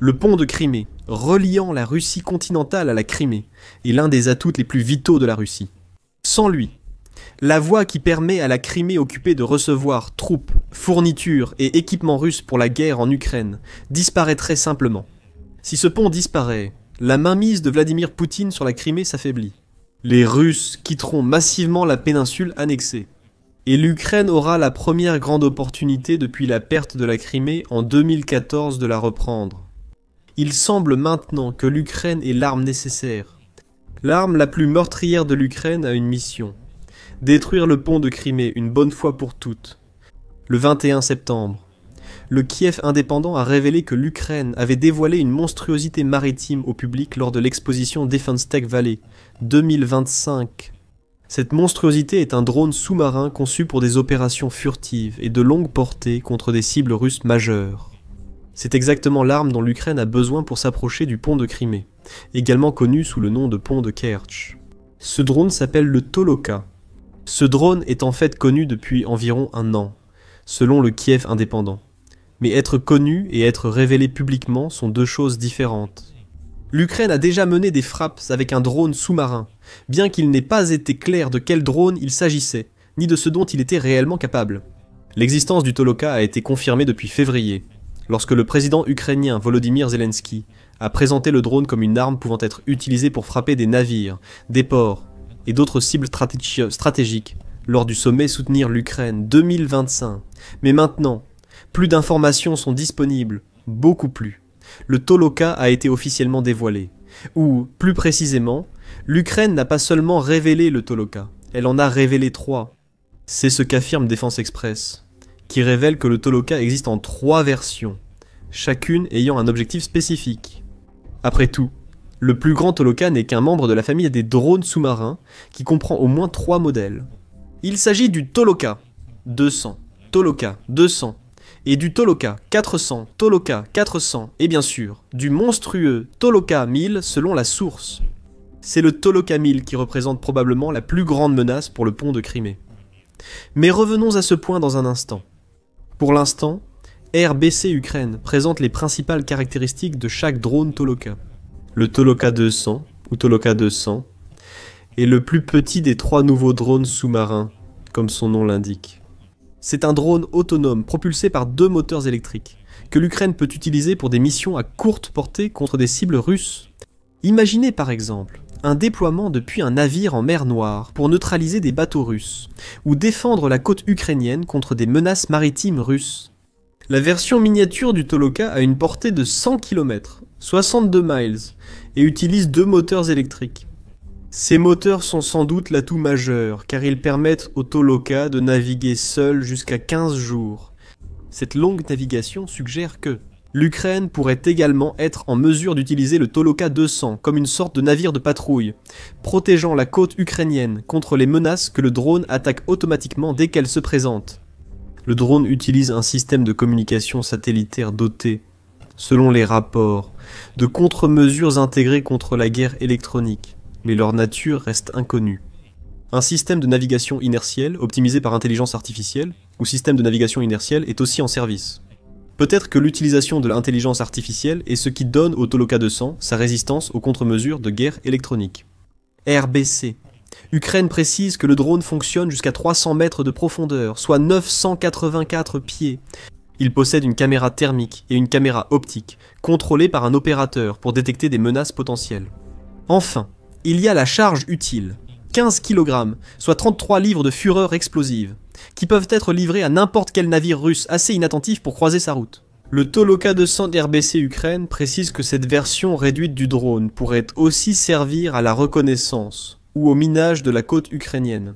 Le pont de Crimée, reliant la Russie continentale à la Crimée, est l'un des atouts les plus vitaux de la Russie. Sans lui, la voie qui permet à la Crimée occupée de recevoir troupes, fournitures et équipements russes pour la guerre en Ukraine disparaîtrait simplement. Si ce pont disparaît, la mainmise de Vladimir Poutine sur la Crimée s'affaiblit. Les Russes quitteront massivement la péninsule annexée. Et l'Ukraine aura la première grande opportunité depuis la perte de la Crimée en 2014 de la reprendre. Il semble maintenant que l'Ukraine est l'arme nécessaire. L'arme la plus meurtrière de l'Ukraine a une mission. Détruire le pont de Crimée une bonne fois pour toutes. Le 21 septembre, le Kiev indépendant a révélé que l'Ukraine avait dévoilé une monstruosité maritime au public lors de l'exposition Defense Tech Valley 2025. Cette monstruosité est un drone sous-marin conçu pour des opérations furtives et de longue portée contre des cibles russes majeures. C'est exactement l'arme dont l'Ukraine a besoin pour s'approcher du pont de Crimée, également connu sous le nom de pont de Kerch. Ce drone s'appelle le Toloka. Ce drone est en fait connu depuis environ un an, selon le Kiev indépendant. Mais être connu et être révélé publiquement sont deux choses différentes. L'Ukraine a déjà mené des frappes avec un drone sous-marin, bien qu'il n'ait pas été clair de quel drone il s'agissait, ni de ce dont il était réellement capable. L'existence du Toloka a été confirmée depuis février, lorsque le président ukrainien Volodymyr Zelensky a présenté le drone comme une arme pouvant être utilisée pour frapper des navires, des ports et d'autres cibles stratégiques lors du sommet Soutenir l'Ukraine 2025. Mais maintenant, plus d'informations sont disponibles, beaucoup plus. Le Toloka a été officiellement dévoilé, ou, plus précisément, l'Ukraine n'a pas seulement révélé le Toloka, elle en a révélé 3. C'est ce qu'affirme Défense Express, qui révèle que le Toloka existe en 3 versions, chacune ayant un objectif spécifique. Après tout, le plus grand Toloka n'est qu'un membre de la famille des drones sous-marins, qui comprend au moins 3 modèles. Il s'agit du Toloka 200, Toloka 200, et du Toloka 400, Toloka 400, et bien sûr, du monstrueux Toloka 1000 selon la source. C'est le Toloka 1000 qui représente probablement la plus grande menace pour le pont de Crimée. Mais revenons à ce point dans un instant. Pour l'instant, RBC Ukraine présente les principales caractéristiques de chaque drone Toloka. Le Toloka 200, ou Toloka 200, est le plus petit des 3 nouveaux drones sous-marins, comme son nom l'indique. C'est un drone autonome propulsé par 2 moteurs électriques, que l'Ukraine peut utiliser pour des missions à courte portée contre des cibles russes. Imaginez par exemple un déploiement depuis un navire en mer Noire pour neutraliser des bateaux russes, ou défendre la côte ukrainienne contre des menaces maritimes russes. La version miniature du Toloka a une portée de 100 km, 62 miles, et utilise 2 moteurs électriques. Ces moteurs sont sans doute l'atout majeur, car ils permettent au Toloka de naviguer seul jusqu'à 15 jours. Cette longue navigation suggère que l'Ukraine pourrait également être en mesure d'utiliser le Toloka 200 comme une sorte de navire de patrouille, protégeant la côte ukrainienne contre les menaces que le drone attaque automatiquement dès qu'elles se présentent. Le drone utilise un système de communication satellitaire doté, selon les rapports, de contre-mesures intégrées contre la guerre électronique, mais leur nature reste inconnue. Un système de navigation inertielle, optimisé par intelligence artificielle, ou système de navigation inertielle, est aussi en service. Peut-être que l'utilisation de l'intelligence artificielle est ce qui donne au Toloka 200 sa résistance aux contre-mesures de guerre électronique. RBC. Ukraine précise que le drone fonctionne jusqu'à 300 mètres de profondeur, soit 984 pieds. Il possède une caméra thermique et une caméra optique, contrôlées par un opérateur pour détecter des menaces potentielles. Enfin, il y a la charge utile, 15 kg, soit 33 livres de fureur explosive, qui peuvent être livrés à n'importe quel navire russe assez inattentif pour croiser sa route. Le Toloka 200 d'RBC Ukraine précise que cette version réduite du drone pourrait aussi servir à la reconnaissance ou au minage de la côte ukrainienne.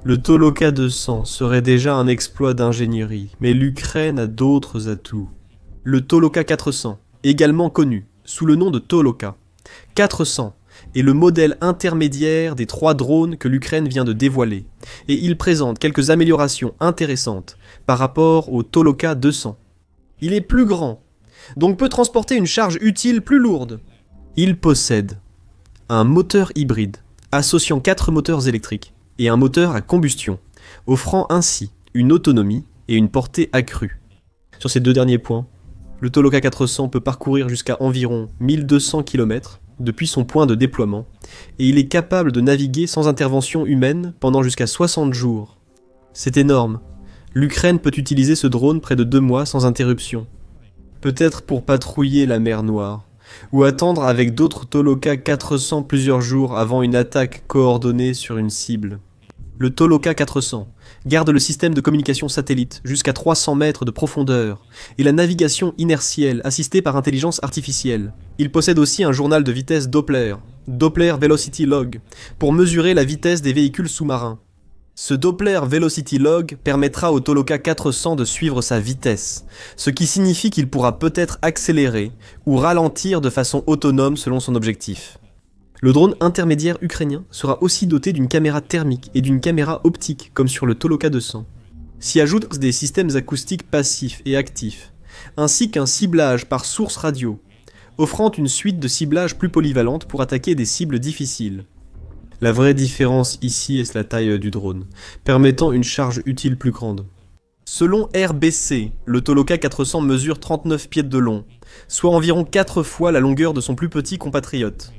Le Toloka 200 serait déjà un exploit d'ingénierie, mais l'Ukraine a d'autres atouts. Le Toloka 400, également connu sous le nom de Toloka 400, est le modèle intermédiaire des 3 drones que l'Ukraine vient de dévoiler, et il présente quelques améliorations intéressantes par rapport au Toloka 200. Il est plus grand, donc peut transporter une charge utile plus lourde. Il possède un moteur hybride, associant 4 moteurs électriques, et un moteur à combustion, offrant ainsi une autonomie et une portée accrue. Sur ces 2 derniers points, Le Toloka 400 peut parcourir jusqu'à environ 1200 km depuis son point de déploiement, et il est capable de naviguer sans intervention humaine pendant jusqu'à 60 jours. C'est énorme. L'Ukraine peut utiliser ce drone près de 2 mois sans interruption. Peut-être pour patrouiller la mer Noire, ou attendre avec d'autres Toloka 400 plusieurs jours avant une attaque coordonnée sur une cible. Le Toloka 400 garde le système de communication satellite jusqu'à 300 mètres de profondeur et la navigation inertielle assistée par intelligence artificielle. Il possède aussi un journal de vitesse Doppler, Doppler Velocity Log, pour mesurer la vitesse des véhicules sous-marins. Ce Doppler Velocity Log permettra au Toloka 400 de suivre sa vitesse, ce qui signifie qu'il pourra peut-être accélérer ou ralentir de façon autonome selon son objectif. Le drone intermédiaire ukrainien sera aussi doté d'une caméra thermique et d'une caméra optique comme sur le Toloka 200. S'y ajoutent des systèmes acoustiques passifs et actifs, ainsi qu'un ciblage par source radio, offrant une suite de ciblage plus polyvalente pour attaquer des cibles difficiles. La vraie différence ici est la taille du drone, permettant une charge utile plus grande. Selon RBC, le Toloka 400 mesure 39 pieds de long, soit environ 4 fois la longueur de son plus petit compatriote.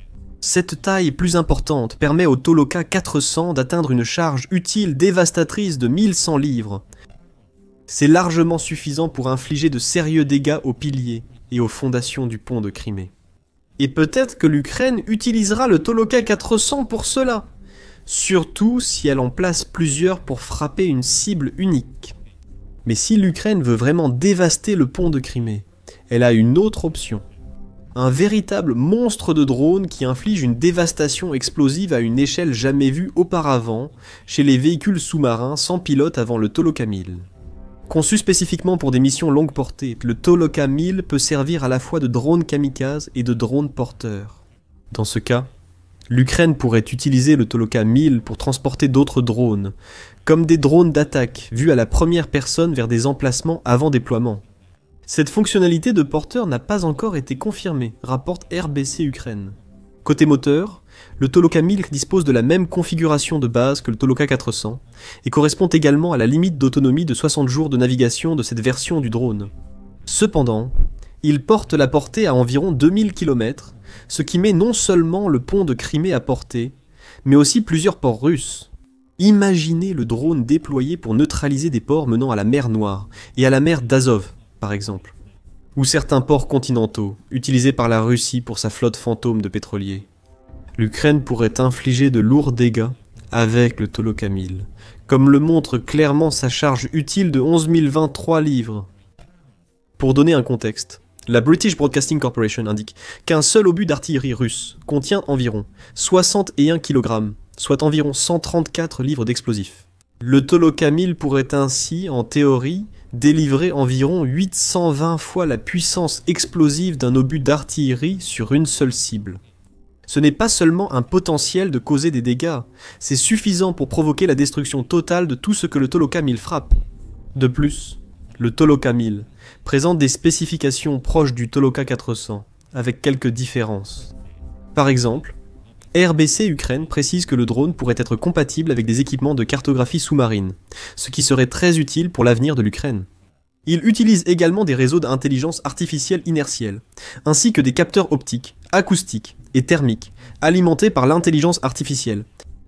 Cette taille plus importante permet au Toloka 400 d'atteindre une charge utile dévastatrice de 1100 livres. C'est largement suffisant pour infliger de sérieux dégâts aux piliers et aux fondations du pont de Crimée. Et peut-être que l'Ukraine utilisera le Toloka 400 pour cela, surtout si elle en place plusieurs pour frapper une cible unique. Mais si l'Ukraine veut vraiment dévaster le pont de Crimée, elle a une autre option. Un véritable monstre de drone qui inflige une dévastation explosive à une échelle jamais vue auparavant chez les véhicules sous-marins sans pilote avant le Toloka 1000. Conçu spécifiquement pour des missions longue portée, le Toloka 1000 peut servir à la fois de drone kamikaze et de drone porteur. Dans ce cas, l'Ukraine pourrait utiliser le Toloka 1000 pour transporter d'autres drones, comme des drones d'attaque vus à la première personne vers des emplacements avant déploiement. Cette fonctionnalité de porteur n'a pas encore été confirmée, rapporte RBC Ukraine. Côté moteur, le Toloka 1000 dispose de la même configuration de base que le Toloka 400 et correspond également à la limite d'autonomie de 60 jours de navigation de cette version du drone. Cependant, il porte la portée à environ 2000 km, ce qui met non seulement le pont de Crimée à portée, mais aussi plusieurs ports russes. Imaginez le drone déployé pour neutraliser des ports menant à la mer Noire et à la mer d'Azov, par exemple, ou certains ports continentaux, utilisés par la Russie pour sa flotte fantôme de pétroliers. L'Ukraine pourrait infliger de lourds dégâts avec le Toloka 1000, comme le montre clairement sa charge utile de 11 023 livres. Pour donner un contexte, la British Broadcasting Corporation indique qu'un seul obus d'artillerie russe contient environ 61 kg, soit environ 134 livres d'explosifs. Le Toloka 1000 pourrait ainsi, en théorie, délivrer environ 820 fois la puissance explosive d'un obus d'artillerie sur une seule cible. Ce n'est pas seulement un potentiel de causer des dégâts, c'est suffisant pour provoquer la destruction totale de tout ce que le Toloka 1000 frappe. De plus, le Toloka 1000 présente des spécifications proches du Toloka 400, avec quelques différences. Par exemple, RBC Ukraine précise que le drone pourrait être compatible avec des équipements de cartographie sous-marine, ce qui serait très utile pour l'avenir de l'Ukraine. Il utilise également des réseaux d'intelligence artificielle inertielle, ainsi que des capteurs optiques, acoustiques et thermiques, alimentés par l'intelligence artificielle.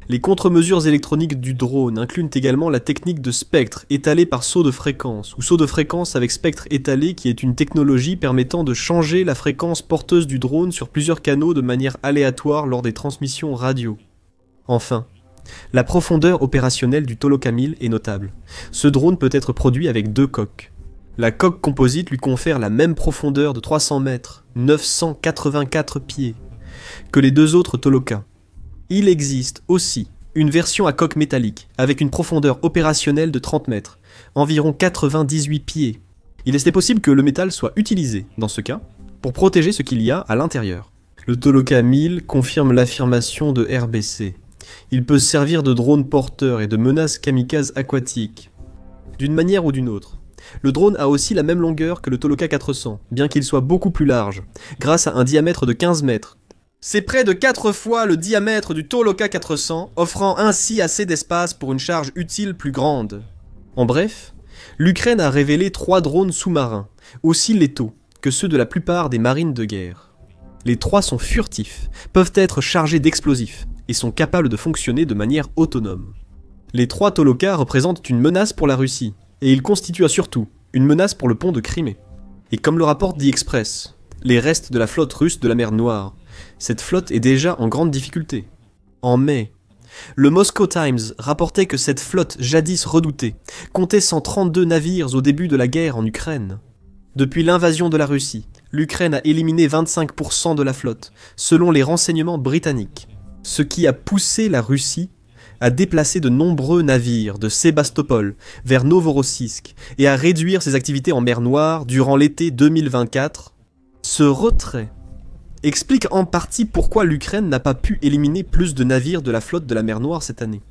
Les contre-mesures électroniques du drone incluent également la technique de spectre étalé par saut de fréquence, ou saut de fréquence avec spectre étalé qui est une technologie permettant de changer la fréquence porteuse du drone sur plusieurs canaux de manière aléatoire lors des transmissions radio. Enfin, la profondeur opérationnelle du Toloka 1000 est notable. Ce drone peut être produit avec 2 coques. La coque composite lui confère la même profondeur de 300 mètres, 984 pieds, que les 2 autres Toloka. Il existe aussi une version à coque métallique, avec une profondeur opérationnelle de 30 mètres, environ 98 pieds. Il est possible que le métal soit utilisé, dans ce cas, pour protéger ce qu'il y a à l'intérieur. Le Toloka 1000 confirme l'affirmation de RBC. Il peut servir de drone porteur et de menace kamikaze aquatique. D'une manière ou d'une autre, le drone a aussi la même longueur que le Toloka 400, bien qu'il soit beaucoup plus large, grâce à un diamètre de 15 mètres. C'est près de 4 fois le diamètre du Toloka 400, offrant ainsi assez d'espace pour une charge utile plus grande. En bref, l'Ukraine a révélé 3 drones sous-marins, aussi létaux, que ceux de la plupart des marines de guerre. Les trois sont furtifs, peuvent être chargés d'explosifs, et sont capables de fonctionner de manière autonome. Les trois Toloka représentent une menace pour la Russie, et ils constituent surtout une menace pour le pont de Crimée. Et comme le rapporte The Express, les restes de la flotte russe de la mer Noire, cette flotte est déjà en grande difficulté. En mai, le Moscow Times rapportait que cette flotte jadis redoutée comptait 132 navires au début de la guerre en Ukraine. Depuis l'invasion de la Russie, l'Ukraine a éliminé 25% de la flotte, selon les renseignements britanniques, ce qui a poussé la Russie à déplacer de nombreux navires de Sébastopol vers Novorossiysk et à réduire ses activités en mer Noire durant l'été 2024. Ce retrait explique en partie pourquoi l'Ukraine n'a pas pu éliminer plus de navires de la flotte de la mer Noire cette année.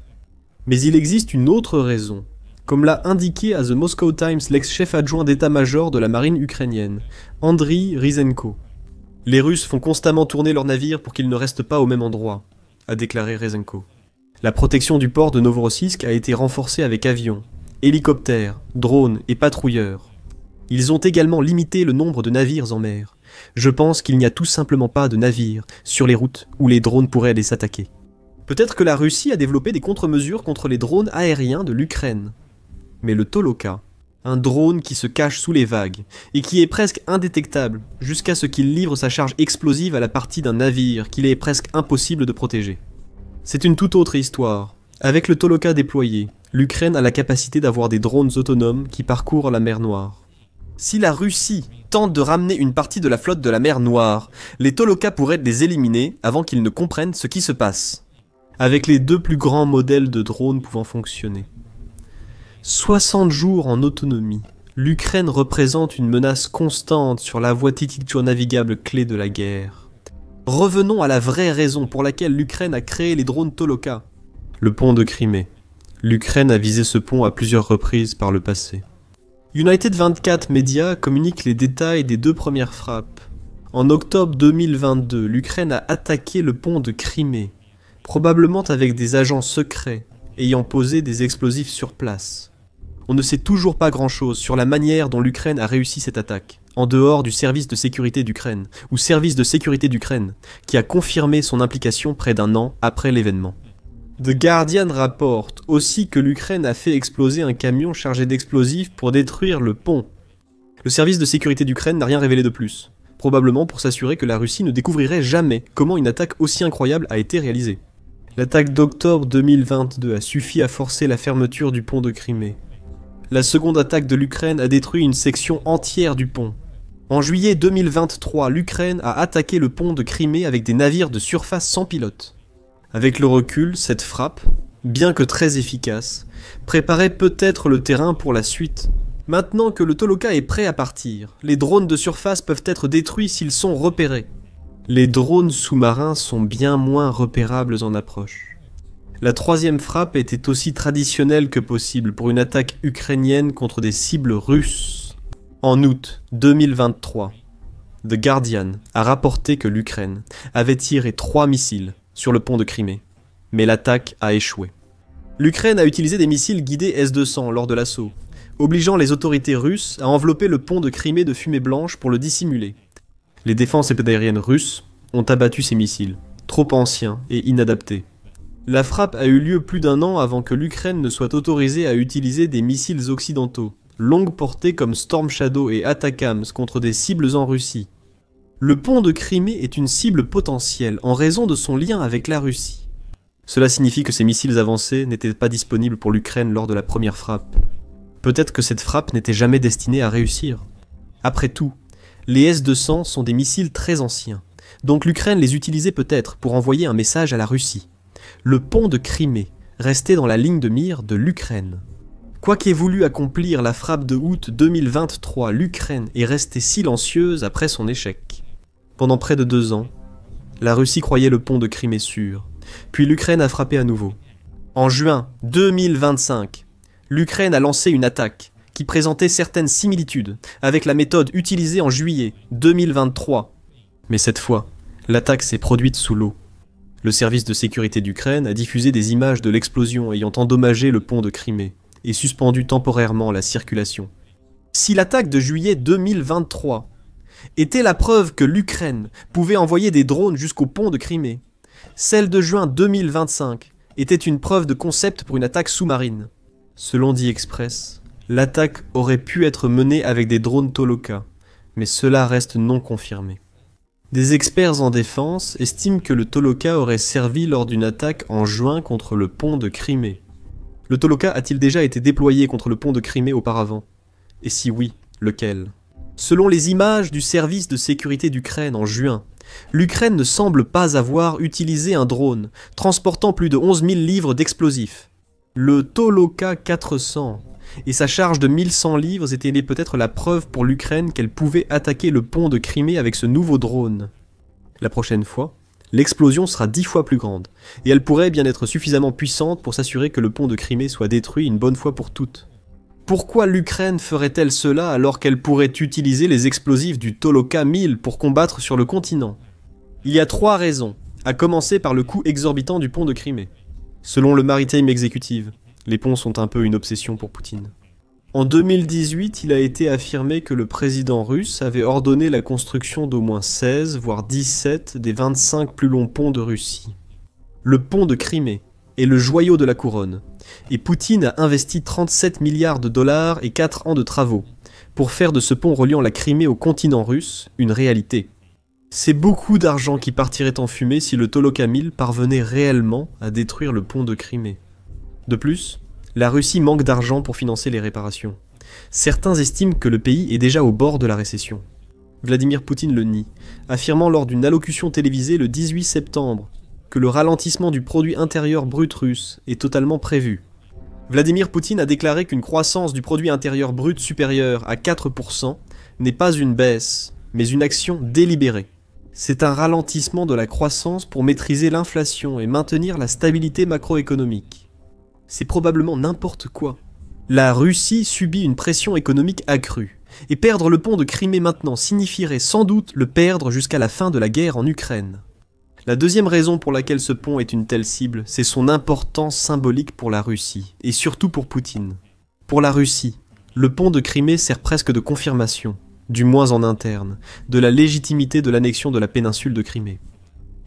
Mais il existe une autre raison, comme l'a indiqué à The Moscow Times l'ex-chef adjoint d'état-major de la marine ukrainienne, Andriy Ryzenko. Les Russes font constamment tourner leurs navires pour qu'ils ne restent pas au même endroit, a déclaré Ryzenko. La protection du port de Novorossiysk a été renforcée avec avions, hélicoptères, drones et patrouilleurs. Ils ont également limité le nombre de navires en mer. Je pense qu'il n'y a tout simplement pas de navires sur les routes où les drones pourraient les attaquer. Peut-être que la Russie a développé des contre-mesures contre les drones aériens de l'Ukraine. Mais le Toloka, un drone qui se cache sous les vagues et qui est presque indétectable jusqu'à ce qu'il livre sa charge explosive à la partie d'un navire qu'il est presque impossible de protéger. C'est une toute autre histoire. Avec le Toloka déployé, l'Ukraine a la capacité d'avoir des drones autonomes qui parcourent la mer Noire. Si la Russie tente de ramener une partie de la flotte de la mer Noire, les Toloka pourraient les éliminer avant qu'ils ne comprennent ce qui se passe. Avec les deux plus grands modèles de drones pouvant fonctionner. 60 jours en autonomie, l'Ukraine représente une menace constante sur la voie tactico-navigable clé de la guerre. Revenons à la vraie raison pour laquelle l'Ukraine a créé les drones Toloka. Le pont de Crimée. L'Ukraine a visé ce pont à plusieurs reprises par le passé. United 24 Media communique les détails des deux premières frappes. En octobre 2022, l'Ukraine a attaqué le pont de Crimée, probablement avec des agents secrets ayant posé des explosifs sur place. On ne sait toujours pas grand-chose sur la manière dont l'Ukraine a réussi cette attaque, en dehors du service de sécurité d'Ukraine, ou service de sécurité d'Ukraine, qui a confirmé son implication près d'un an après l'événement. The Guardian rapporte aussi que l'Ukraine a fait exploser un camion chargé d'explosifs pour détruire le pont. Le service de sécurité d'Ukraine n'a rien révélé de plus, probablement pour s'assurer que la Russie ne découvrirait jamais comment une attaque aussi incroyable a été réalisée. L'attaque d'octobre 2022 a suffi à forcer la fermeture du pont de Crimée. La seconde attaque de l'Ukraine a détruit une section entière du pont. En juillet 2023, l'Ukraine a attaqué le pont de Crimée avec des navires de surface sans pilote. Avec le recul, cette frappe, bien que très efficace, préparait peut-être le terrain pour la suite. Maintenant que le Toloka est prêt à partir, les drones de surface peuvent être détruits s'ils sont repérés. Les drones sous-marins sont bien moins repérables en approche. La troisième frappe était aussi traditionnelle que possible pour une attaque ukrainienne contre des cibles russes. En août 2023, The Guardian a rapporté que l'Ukraine avait tiré 3 missiles sur le pont de Crimée, mais l'attaque a échoué. L'Ukraine a utilisé des missiles guidés S-200 lors de l'assaut, obligeant les autorités russes à envelopper le pont de Crimée de fumée blanche pour le dissimuler. Les défenses aériennes russes ont abattu ces missiles, trop anciens et inadaptés. La frappe a eu lieu plus d'un an avant que l'Ukraine ne soit autorisée à utiliser des missiles occidentaux, longue portée comme Storm Shadow et Atacams contre des cibles en Russie. Le pont de Crimée est une cible potentielle en raison de son lien avec la Russie. Cela signifie que ces missiles avancés n'étaient pas disponibles pour l'Ukraine lors de la première frappe. Peut-être que cette frappe n'était jamais destinée à réussir. Après tout, les S-200 sont des missiles très anciens, donc l'Ukraine les utilisait peut-être pour envoyer un message à la Russie. Le pont de Crimée restait dans la ligne de mire de l'Ukraine. Quoi qu'ait voulu accomplir la frappe de août 2023, l'Ukraine est restée silencieuse après son échec. Pendant près de 2 ans, la Russie croyait le pont de Crimée sûr, puis l'Ukraine a frappé à nouveau. En juin 2025, l'Ukraine a lancé une attaque qui présentait certaines similitudes avec la méthode utilisée en juillet 2023. Mais cette fois, l'attaque s'est produite sous l'eau. Le service de sécurité d'Ukraine a diffusé des images de l'explosion ayant endommagé le pont de Crimée et suspendu temporairement la circulation. Si l'attaque de juillet 2023 était la preuve que l'Ukraine pouvait envoyer des drones jusqu'au pont de Crimée. Celle de juin 2025 était une preuve de concept pour une attaque sous-marine. Selon The Express, l'attaque aurait pu être menée avec des drones Toloka, mais cela reste non confirmé. Des experts en défense estiment que le Toloka aurait servi lors d'une attaque en juin contre le pont de Crimée. Le Toloka a-t-il déjà été déployé contre le pont de Crimée auparavant? Et si oui, lequel? Selon les images du service de sécurité d'Ukraine en juin, l'Ukraine ne semble pas avoir utilisé un drone transportant plus de 11 000 livres d'explosifs. Le Toloka 400 et sa charge de 1100 livres étaient peut-être la preuve pour l'Ukraine qu'elle pouvait attaquer le pont de Crimée avec ce nouveau drone. La prochaine fois, l'explosion sera 10 fois plus grande, et elle pourrait bien être suffisamment puissante pour s'assurer que le pont de Crimée soit détruit une bonne fois pour toutes. Pourquoi l'Ukraine ferait-elle cela alors qu'elle pourrait utiliser les explosifs du Toloka 1000 pour combattre sur le continent? Il y a 3 raisons, à commencer par le coût exorbitant du pont de Crimée. Selon le Maritime Executive, les ponts sont un peu une obsession pour Poutine. En 2018, il a été affirmé que le président russe avait ordonné la construction d'au moins 16, voire 17 des 25 plus longs ponts de Russie. Le pont de Crimée est le joyau de la couronne, et Poutine a investi 37 milliards de dollars et 4 ans de travaux pour faire de ce pont reliant la Crimée au continent russe une réalité. C'est beaucoup d'argent qui partirait en fumée si le Toloka 1000 parvenait réellement à détruire le pont de Crimée. De plus, la Russie manque d'argent pour financer les réparations. Certains estiment que le pays est déjà au bord de la récession. Vladimir Poutine le nie, affirmant lors d'une allocution télévisée le 18 septembre que le ralentissement du produit intérieur brut russe est totalement prévu. Vladimir Poutine a déclaré qu'une croissance du produit intérieur brut supérieure à 4% n'est pas une baisse, mais une action délibérée. C'est un ralentissement de la croissance pour maîtriser l'inflation et maintenir la stabilité macroéconomique. C'est probablement n'importe quoi. La Russie subit une pression économique accrue, et perdre le pont de Crimée maintenant signifierait sans doute le perdre jusqu'à la fin de la guerre en Ukraine. La deuxième raison pour laquelle ce pont est une telle cible, c'est son importance symbolique pour la Russie, et surtout pour Poutine. Pour la Russie, le pont de Crimée sert presque de confirmation, du moins en interne, de la légitimité de l'annexion de la péninsule de Crimée.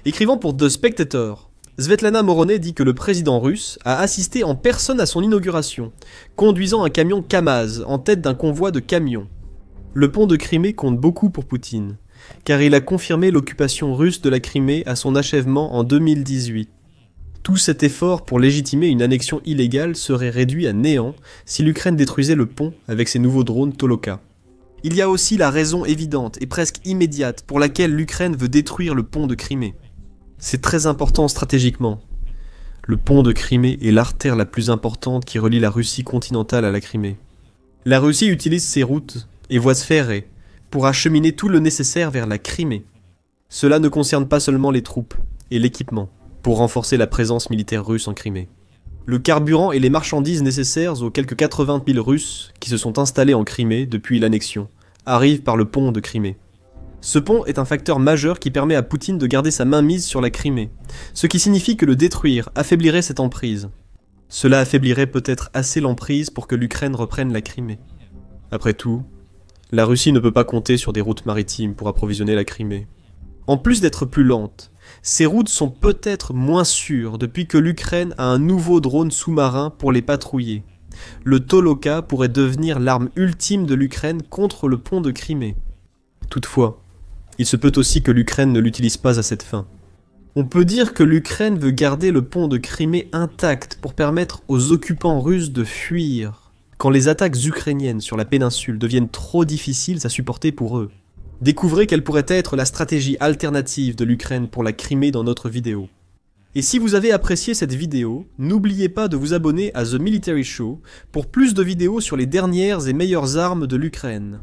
Écrivant pour The Spectator, Svetlana Moronet dit que le président russe a assisté en personne à son inauguration, conduisant un camion Kamaz en tête d'un convoi de camions. Le pont de Crimée compte beaucoup pour Poutine, car il a confirmé l'occupation russe de la Crimée à son achèvement en 2018. Tout cet effort pour légitimer une annexion illégale serait réduit à néant si l'Ukraine détruisait le pont avec ses nouveaux drones Toloka. Il y a aussi la raison évidente et presque immédiate pour laquelle l'Ukraine veut détruire le pont de Crimée. C'est très important stratégiquement. Le pont de Crimée est l'artère la plus importante qui relie la Russie continentale à la Crimée. La Russie utilise ces routes et voies ferrées pour acheminer tout le nécessaire vers la Crimée. Cela ne concerne pas seulement les troupes et l'équipement pour renforcer la présence militaire russe en Crimée. Le carburant et les marchandises nécessaires aux quelques 80 000 Russes qui se sont installés en Crimée depuis l'annexion arrivent par le pont de Crimée. Ce pont est un facteur majeur qui permet à Poutine de garder sa mainmise sur la Crimée, ce qui signifie que le détruire affaiblirait cette emprise. Cela affaiblirait peut-être assez l'emprise pour que l'Ukraine reprenne la Crimée. Après tout, la Russie ne peut pas compter sur des routes maritimes pour approvisionner la Crimée. En plus d'être plus lentes, ces routes sont peut-être moins sûres depuis que l'Ukraine a un nouveau drone sous-marin pour les patrouiller. Le Toloka pourrait devenir l'arme ultime de l'Ukraine contre le pont de Crimée. Toutefois, il se peut aussi que l'Ukraine ne l'utilise pas à cette fin. On peut dire que l'Ukraine veut garder le pont de Crimée intact pour permettre aux occupants russes de fuir quand les attaques ukrainiennes sur la péninsule deviennent trop difficiles à supporter pour eux. Découvrez quelle pourrait être la stratégie alternative de l'Ukraine pour la Crimée dans notre vidéo. Et si vous avez apprécié cette vidéo, n'oubliez pas de vous abonner à The Military Show pour plus de vidéos sur les dernières et meilleures armes de l'Ukraine.